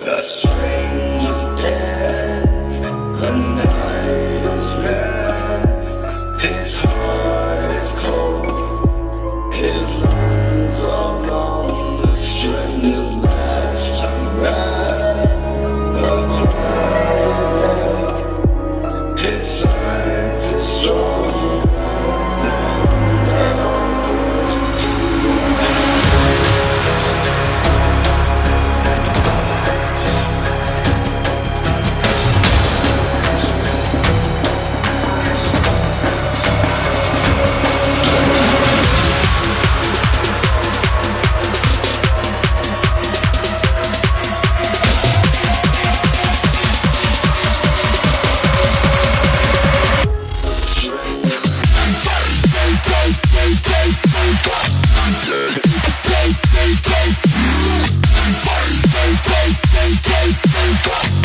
The strange is dead, the night is red, his heart is cold, his lungs are blown, the stranger's last time red, the quiet dead, his silence is strong. Go.